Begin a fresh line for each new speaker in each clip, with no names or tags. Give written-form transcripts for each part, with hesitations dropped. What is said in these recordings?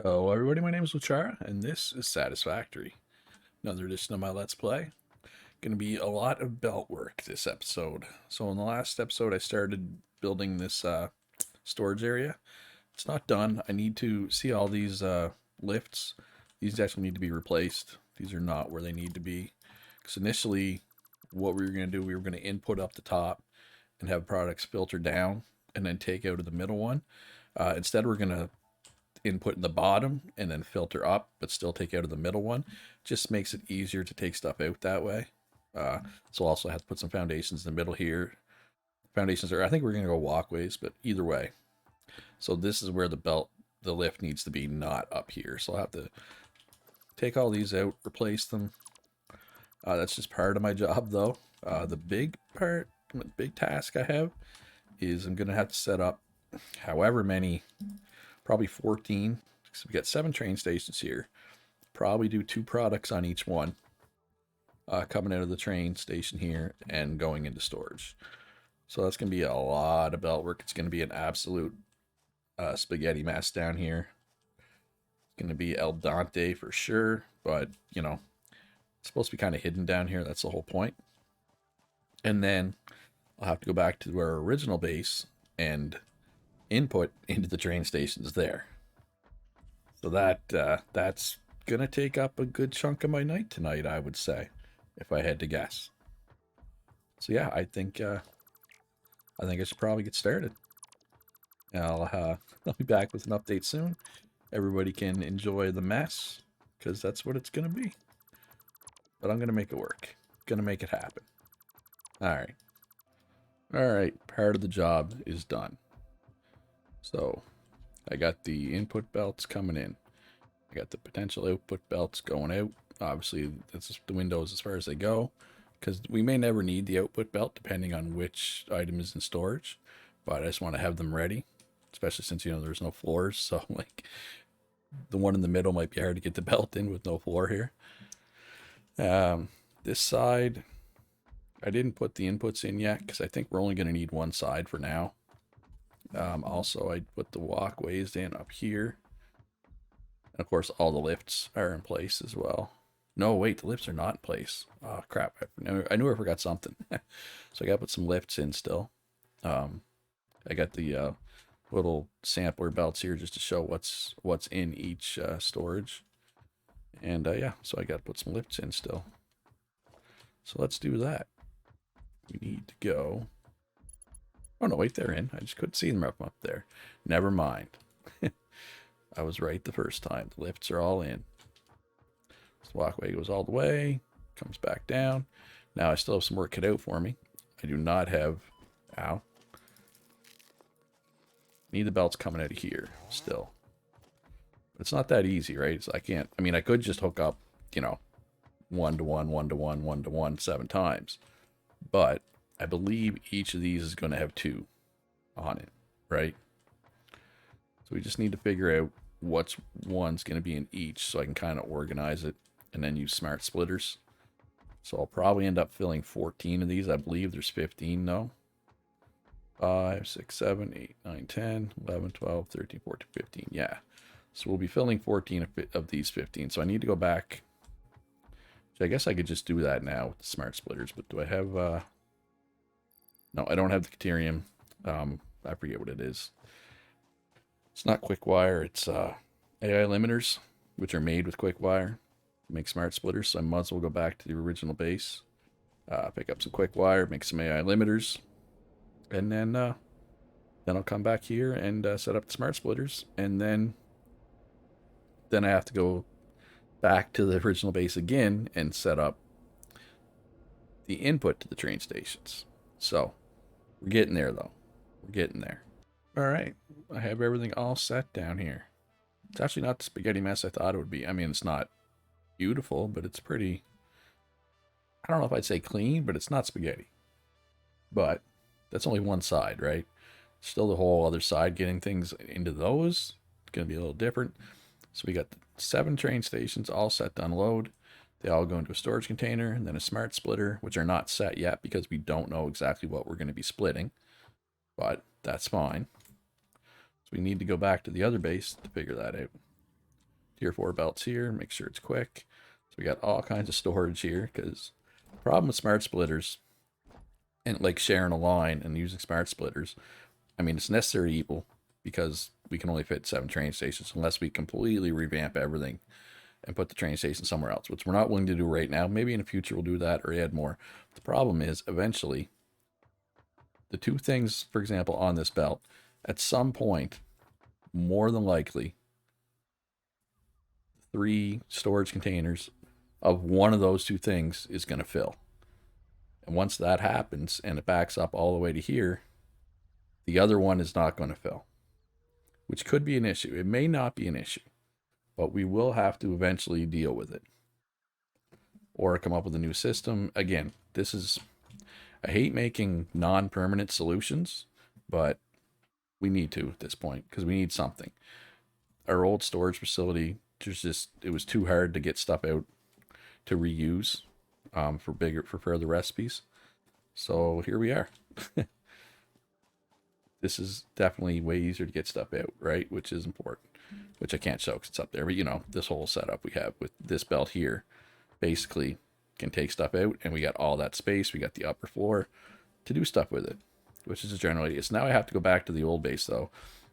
Hello everybody, my name is Luchara, and this is Satisfactory. Another edition of my Let's Play. Going to be a lot of belt work this episode. So in the last episode I started building this storage area. It's not done. I need to see all these lifts. These actually need to be replaced. These are not where they need to be. Because initially what we were going to do, we were going to input up the top and have products filter down and then take out of the middle one. Instead we're going to input in the bottom and then filter up, but still take out of the middle one. Just makes it easier to take stuff out that way. So I'll also have to put some foundations in the middle here. Foundations are, I think we're going to go walkways, but either way. So this is where the lift needs to be, not up here. So I'll have to take all these out, replace them. That's just part of my job though. The big task I have is I'm going to have to set up however many, probably 14. So we got 7 train stations here. Probably do 2 products on each one, coming out of the train station here and going into storage. So that's going to be a lot of belt work. It's going to be an absolute spaghetti mess down here. It's going to be el dente for sure, but you know, it's supposed to be kind of hidden down here. That's the whole point. And then I'll have to go back to our original base and input into the train stations there. So that's gonna take up a good chunk of my night tonight, I would say, if I had to guess. So yeah, I should probably get started. I'll be back with an update soon. Everybody can enjoy the mess because that's what it's gonna be. But I'm gonna make it work. Gonna make it happen. All right. Part of the job is done. So I got the input belts coming in. I got the potential output belts going out. Obviously, that's the windows as far as they go, because we may never need the output belt depending on which item is in storage. But I just want to have them ready, especially since there's no floors. So like the one in the middle might be hard to get the belt in with no floor here. This side, I didn't put the inputs in yet because I think we're only going to need one side for now. Also, I put the walkways in up here. And of course, all the lifts are in place as well. No, wait, the lifts are not in place. Oh, crap. I knew I forgot something. So I got to put some lifts in still. I got the little sampler belts here just to show what's in each storage. And yeah, so I got to put some lifts in still. So let's do that. We need to go. Oh, no, wait, they're in. I just couldn't see them up there. Never mind. I was right the first time. The lifts are all in. This walkway goes all the way, comes back down. Now I still have some work cut out for me. I do not have... Ow. Need the belts coming out of here still. But it's not that easy, right? So I could just hook up, 1 to 1, 1 to 1, 1 to 1, 7 times. But I believe each of these is going to have 2 on it, right? So we just need to figure out what's one's going to be in each so I can kind of organize it and then use smart splitters. So I'll probably end up filling 14 of these. I believe there's 15 though. 5, 6, 7, 8, 9, 10, 11, 12, 13, 14, 15. Yeah. So we'll be filling 14 of these 15. So I need to go back. I guess I could just do that now with the smart splitters, but do I have... No, I don't have the Caterium. I forget what it is. It's not quick wire. It's AI limiters, which are made with quick wire to make smart splitters. So I might as well go back to the original base, pick up some quick wire, make some AI limiters, and then I'll come back here and set up the smart splitters, and then I have to go back to the original base again and set up the input to the train stations. So we're getting there though. We're getting there. All right, I have everything all set down here. It's actually not the spaghetti mess I thought it would be. I mean, it's not beautiful, but it's pretty... I don't know if I'd say clean, but it's not spaghetti. But that's only one side, right? Still the whole other side, getting things into those, it's going to be a little different. So we got 7 train stations all set to unload. They all go into a storage container, and then a smart splitter, which are not set yet because we don't know exactly what we're going to be splitting. But that's fine. So we need to go back to the other base to figure that out. tier 4 belts here, make sure it's quick. So we got all kinds of storage here, because the problem with smart splitters and like sharing a line and using smart splitters, I mean, it's necessary evil because we can only fit 7 train stations unless we completely revamp everything and put the train station somewhere else, which we're not willing to do right now. Maybe in the future we'll do that or add more. The problem is eventually the 2 things, for example, on this belt, at some point, more than likely, 3 storage containers of one of those 2 things is going to fill. And once that happens and it backs up all the way to here, the other one is not going to fill, which could be an issue. It may not be an issue, but we will have to eventually deal with it or come up with a new system. Again, I hate making non-permanent solutions, but we need to at this point because we need something. Our old storage facility, it was too hard to get stuff out to reuse for further recipes. So here we are. This is definitely way easier to get stuff out, right? Which is important, which I can't show because it's up there. But, you know, this whole setup we have with this belt here basically can take stuff out, and we got all that space. We got the upper floor to do stuff with it, which is a general idea. So now I have to go back to the old base, though.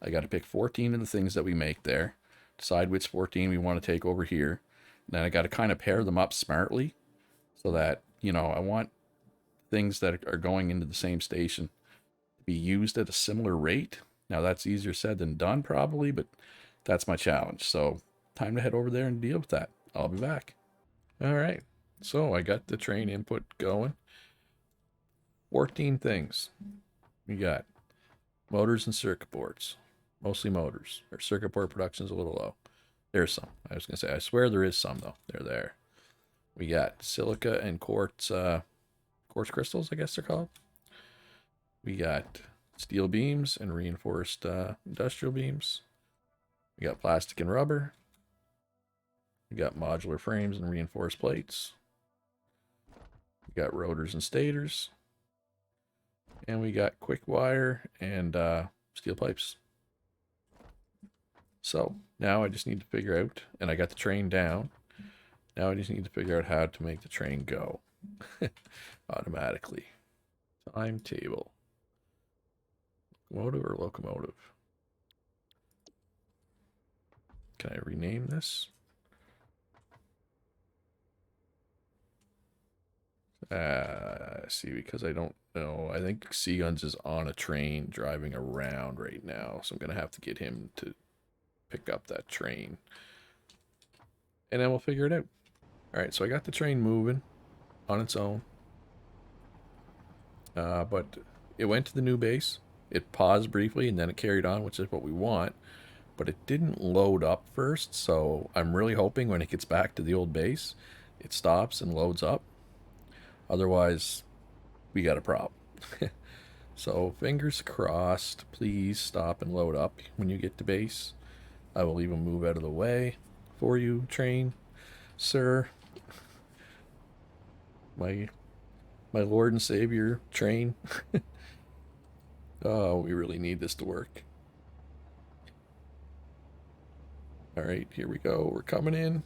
I got to pick 14 of the things that we make there, decide which 14 we want to take over here. And then I got to kind of pair them up smartly so that, you know, I want things that are going into the same station be used at a similar rate. Now that's easier said than done probably, but that's my challenge. So time to head over there and deal with that. I'll be back. All right. So I got the train input going. 14 things. We got motors and circuit boards. Mostly motors. Our circuit board production is a little low. There's some. I was going to say, I swear there is some though. They're there. We got silica and quartz crystals, I guess they're called. We got steel beams and reinforced industrial beams. We got plastic and rubber. We got modular frames and reinforced plates. We got rotors and stators. And we got quick wire and steel pipes. So now I just need to figure out, and I got the train down. Now I just need to figure out how to make the train go automatically. Timetable. Locomotive or locomotive? Can I rename this? See, because I don't know. I think Seaguns is on a train driving around right now, so I'm going to have to get him to pick up that train. And then we'll figure it out. Alright, so I got the train moving on its own. But it went to the new base. It paused briefly and then it carried on, which is what we want. But it didn't load up first, so I'm really hoping when it gets back to the old base, it stops and loads up. Otherwise, we got a problem. So, fingers crossed, please stop and load up when you get to base. I will even move out of the way for you, train, sir. My Lord and Savior, train. Oh, we really need this to work. Alright, here we go. We're coming in.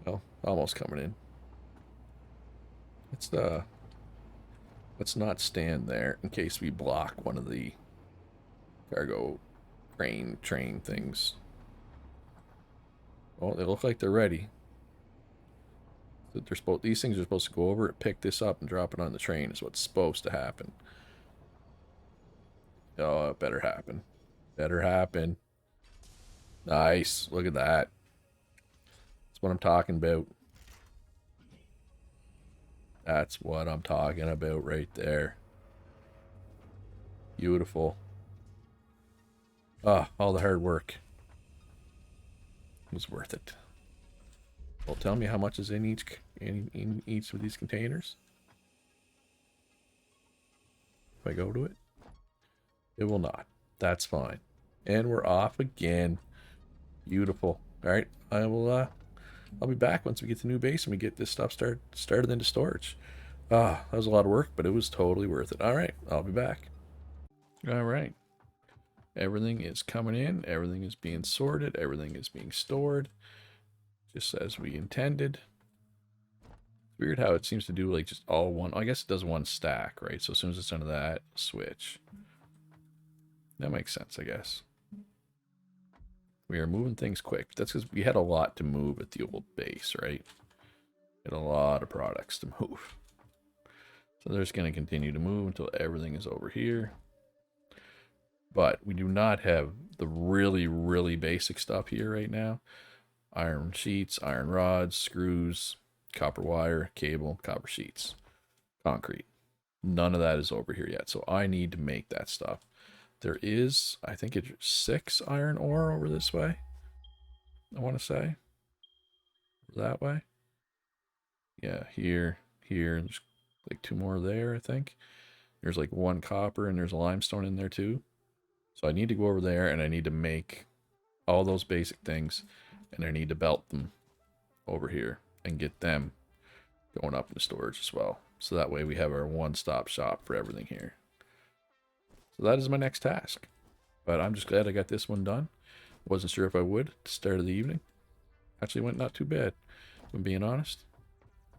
Well, almost coming in. Let's not stand there in case we block one of the cargo train things. Oh, they look like they're ready. These things are supposed to go over it, pick this up, and drop it on the train is what's supposed to happen. Oh, it better happen. Better happen. Nice. Look at that. That's what I'm talking about. That's what I'm talking about right there. Beautiful. Ah, all the hard work was worth it. Well, tell me how much is in each of these containers. If I go to it, it will not. That's fine. And we're off again. Beautiful. All right, I'll be back once we get to the new base and we get this stuff started into storage. Ah, that was a lot of work, but it was totally worth it. All right, I'll be back. All right. Everything is coming in. Everything is being sorted. Everything is being stored. Just as we intended. It's weird how it seems to do like just all one. I guess it does one stack, right? So as soon as it's under that, switch. That makes sense, I guess. We are moving things quick. That's because we had a lot to move at the old base, right? We had a lot of products to move. So they're just going to continue to move until everything is over here. But we do not have the really, really basic stuff here right now. Iron sheets, iron rods, screws, copper wire, cable, copper sheets, concrete. None of that is over here yet. So I need to make that stuff. There is, I think it's 6 iron ore over this way. I want to say. That way. Yeah, here. There's like 2 more there, I think. There's like 1 copper and there's a limestone in there too. So I need to go over there and I need to make all those basic things. And I need to belt them over here and get them going up into storage as well. So that way we have our one-stop shop for everything here. So that is my next task. But I'm just glad I got this one done. Wasn't sure if I would at the start of the evening. Actually went not too bad, if I'm being honest.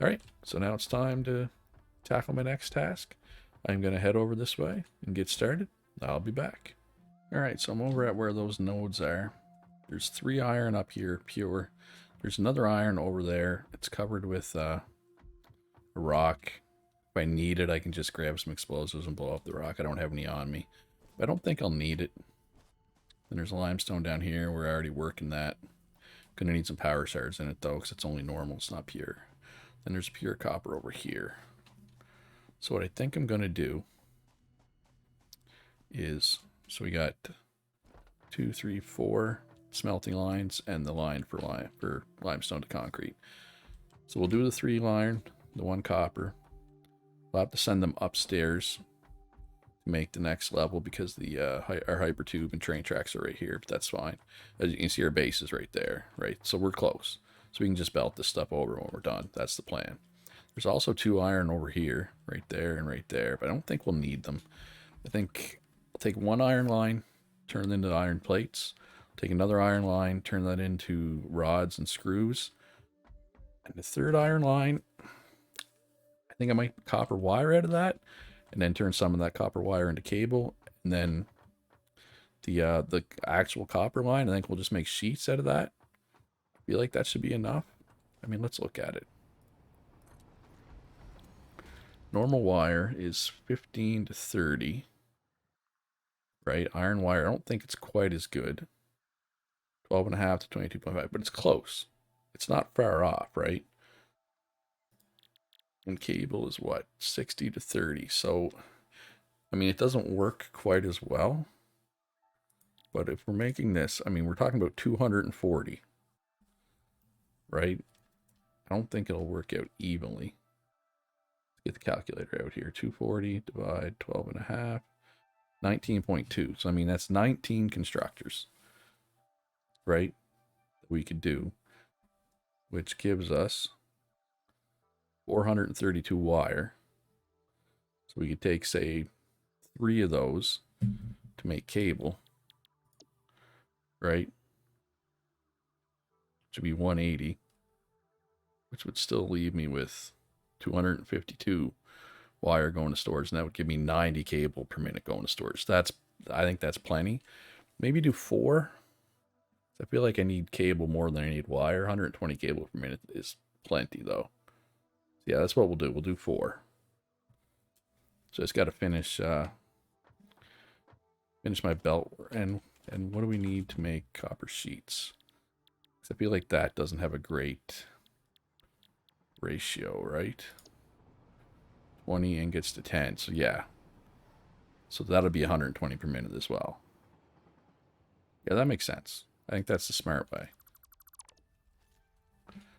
Alright, so now it's time to tackle my next task. I'm going to head over this way and get started. I'll be back. Alright, so I'm over at where those nodes are. There's 3 iron up here, pure. There's another iron over there. It's covered with a rock. If I need it, I can just grab some explosives and blow up the rock. I don't have any on me. But I don't think I'll need it. Then there's a limestone down here. We're already working that. Gonna need some power shards in it though, because it's only normal, it's not pure. Then there's pure copper over here. So what I think I'm gonna do is, so we got 2, 3, 4 smelting lines and the line for limestone to concrete. So we'll do the 3 iron, the 1 copper. We'll have to send them upstairs to make the next level because the our hyper tube and train tracks are right here, but that's fine. As you can see, our base is right there, right? So we're close. So we can just belt this stuff over when we're done. That's the plan. There's also 2 iron over here, right there and right there, but I don't think we'll need them. I think I'll take 1 iron line, turn it into iron plates. Take another iron line, turn that into rods and screws. And the 3rd iron line, I think I might copper wire out of that, and then turn some of that copper wire into cable, and then the actual copper line, I think we'll just make sheets out of that. I feel like that should be enough. I mean, let's look at it. Normal wire is 15 to 30, right? Iron wire, I don't think it's quite as good. 12.5 to 22.5, but it's close. It's not far off, right? And cable is what? 60 to 30. So, I mean, it doesn't work quite as well. But if we're making this, I mean, we're talking about 240, right? I don't think it'll work out evenly. Get the calculator out here. 240 divide 12.5, 19.2. So, I mean, that's 19 constructors, right? That we could do, which gives us 432 wire. So we could take, say, 3 of those to make cable, right? Which would be 180, which would still leave me with 252 wire going to storage, and that would give me 90 cable per minute going to storage. I think that's plenty. Maybe do 4. I feel like I need cable more than I need wire. 120 cable per minute is plenty though. Yeah, that's what we'll do. We'll do 4. So I just got to finish my belt. And what do we need to make copper sheets? Because I feel like that doesn't have a great ratio, right? 20 ingots to 10. So yeah. So that'll be 120 per minute as well. Yeah, that makes sense. I think that's the smart way.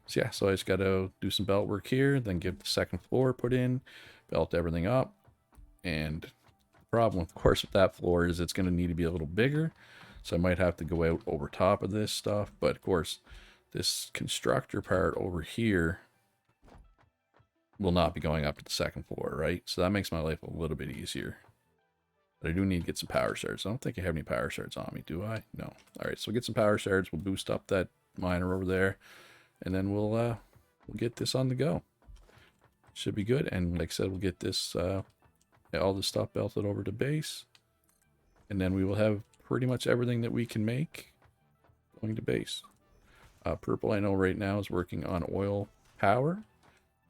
So yeah, so I just got to do some belt work here, then get the 2nd floor put in, belt everything up. And the problem, of course, with that floor is it's going to need to be a little bigger. So I might have to go out over top of this stuff. But of course, this constructor part over here will not be going up to the 2nd floor, right? So that makes my life a little bit easier. But I do need to get some power shards. I don't think I have any power shards on me, do I? No. All right, so we'll get some power shards. We'll boost up that miner over there, and then we'll get this on the go. Should be good. And like I said, we'll get this all this stuff belted over to base, and then we will have pretty much everything that we can make going to base. Purple, I know right now, is working on oil power,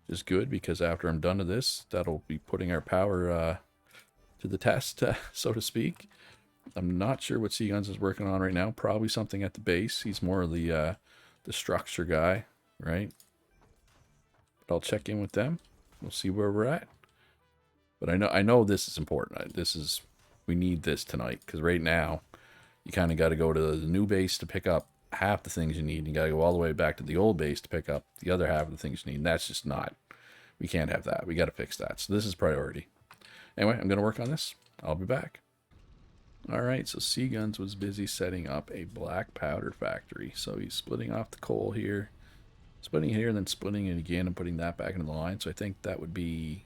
which is good because after I'm done with this, that'll be putting our power to the test, so to speak. I'm not sure what Seaguns is working on right now. Probably something at the base. He's more of the structure guy, right? But I'll check in with them. We'll see where we're at. But I know this is important. We need this tonight because right now you kind of got to go to the new base to pick up half the things you need. You got to go all the way back to the old base to pick up the other half of the things you need. And that's just not. We can't have that. We got to fix that. So this is priority. Anyway, I'm going to work on this. I'll be back. All right, so Seaguns was busy setting up a black powder factory. So he's splitting off the coal here, splitting it here, and then splitting it again and putting that back into the line. So I think that would be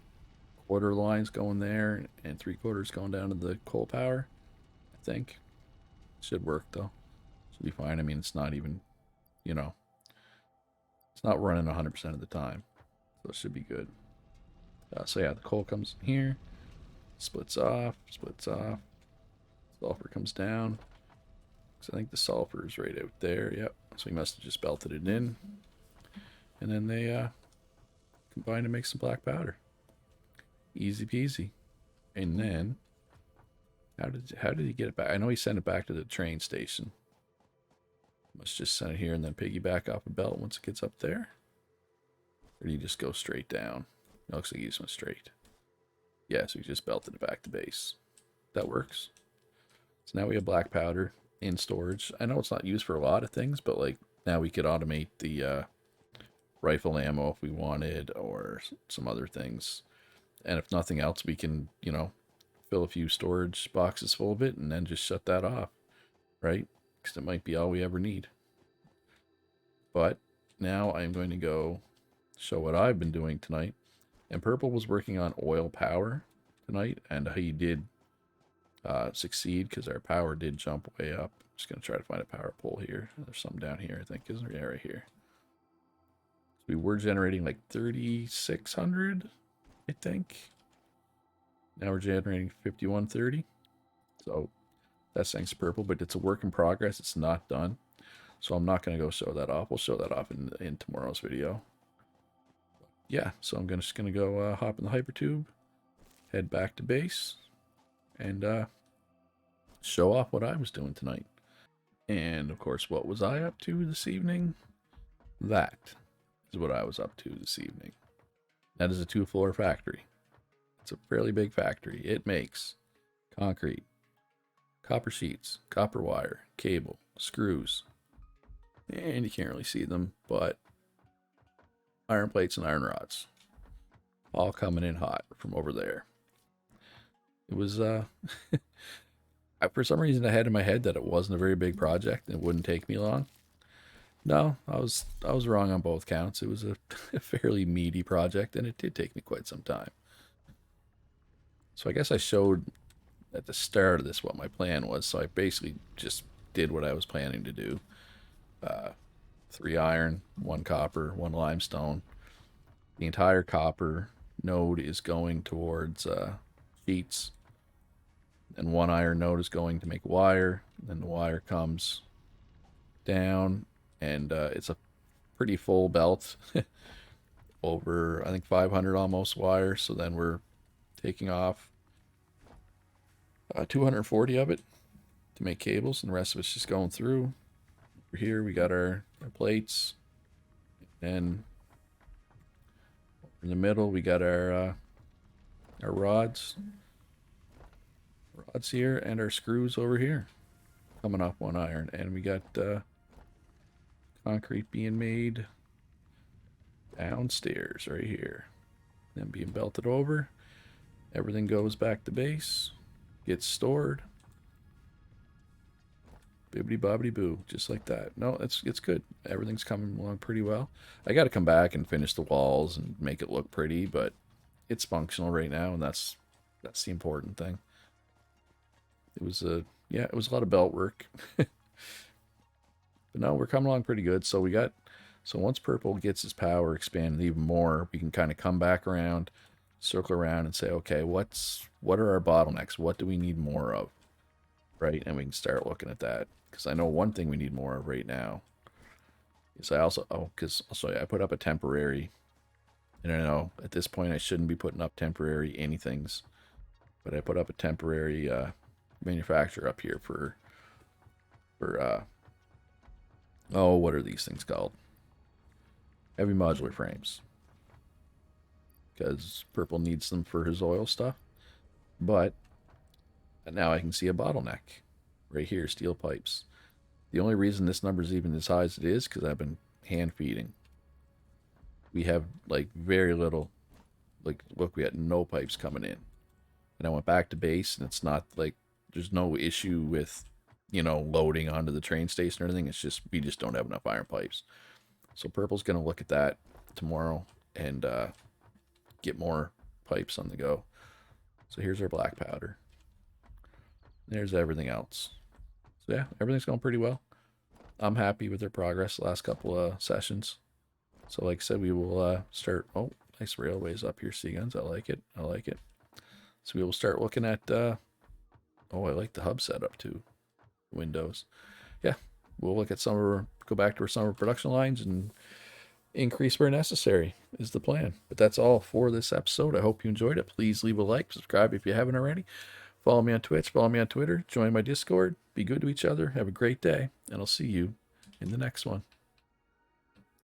quarter lines going there and 3/4 going down to the coal power. I think. Should work, though. Should be fine. I mean, it's not even, it's not running 100% of the time. So it should be good. So yeah, the coal comes in here. Splits off. Sulfur comes down. So I think the sulfur is right out there. Yep. So he must have just belted it in. And then they combine to make some black powder. Easy peasy. And then how did he get it back? I know he sent it back to the train station. Must just send it here and then piggyback off a belt once it gets up there. Or did he just go straight down? It looks like he just went straight. Yeah, so he just belted it back to base. That works. So now we have black powder in storage. I know it's not used for a lot of things, but like now we could automate the rifle ammo if we wanted, or some other things. And if nothing else, we can, fill a few storage boxes full of it and then just shut that off, right? Because it might be all we ever need. But now I'm going to go show what I've been doing tonight. And Purple was working on oil power tonight, and he did succeed because our power did jump way up. Just going to try to find a power pole here. There's some down here, I think, isn't there? Yeah, right here. So we were generating like 3,600, I think. Now we're generating 5,130. So that's thanks to Purple, but it's a work in progress. It's not done. So I'm not going to go show that off. We'll show that off in tomorrow's video. Yeah, so I'm just going to go hop in the hypertube, head back to base, and show off what I was doing tonight. And, of course, what was I up to this evening? That is what I was up to this evening. That is a 2-floor factory. It's a fairly big factory. It makes concrete, copper sheets, copper wire, cable, screws, and you can't really see them, but iron plates and iron rods, all coming in hot from over there. It was for some reason I had in my head that it wasn't a very big project and it wouldn't take me long. No, I was wrong on both counts. It was a fairly meaty project, and it did take me quite some time. So I guess I showed at the start of this what my plan was. So I basically just did what I was planning to do. 3 iron, 1 copper, 1 limestone. The entire copper node is going towards sheets, and 1 iron node is going to make wire. Then the wire comes down, and it's a pretty full belt, over I think 500 almost wire. So then we're taking off 240 of it to make cables, and the rest of it's just going through. Over here we got our plates, and in the middle we got our rods here, and our screws over here coming off 1 iron, and we got concrete being made downstairs right here, then being belted over. Everything goes back to base, gets stored. Bibbidi bobbidi boo, just like that. No, it's good. Everything's coming along pretty well. I got to come back and finish the walls and make it look pretty, but it's functional right now, and that's the important thing. It was yeah, it was a lot of belt work. But no, we're coming along pretty good. So once purple gets his power expanded even more, we can kind of come back around, circle around and say, okay, what are our bottlenecks? What do we need more of? Right? And we can start looking at that. Because I know one thing we need more of right now is I put up a temporary, and I know at this point I shouldn't be putting up temporary anythings, but I put up a temporary manufacturer up here for oh, what are these things called? Heavy modular frames. Because purple needs them for his oil stuff. But now I can see a bottleneck right here, steel pipes. The only reason this number is even as high as it is because I've been hand feeding. We have like very little, like look, we had no pipes coming in. And I went back to base and it's not like there's no issue with, loading onto the train station or anything. It's just we just don't have enough iron pipes. So purple's going to look at that tomorrow and get more pipes on the go. So here's our black powder. There's everything else. So yeah, everything's going pretty well. I'm happy with their progress the last couple of sessions. So like I said, we will start. Oh, nice railways up here, Seaguns. I like it. I like it. So we will start looking at. Oh, I like the hub setup too. Windows. Yeah, we'll look at go back to some of our production lines and increase where necessary is the plan. But that's all for this episode. I hope you enjoyed it. Please leave a like, subscribe if you haven't already. Follow me on Twitch, follow me on Twitter, join my Discord. Be good to each other. Have a great day, and I'll see you in the next one.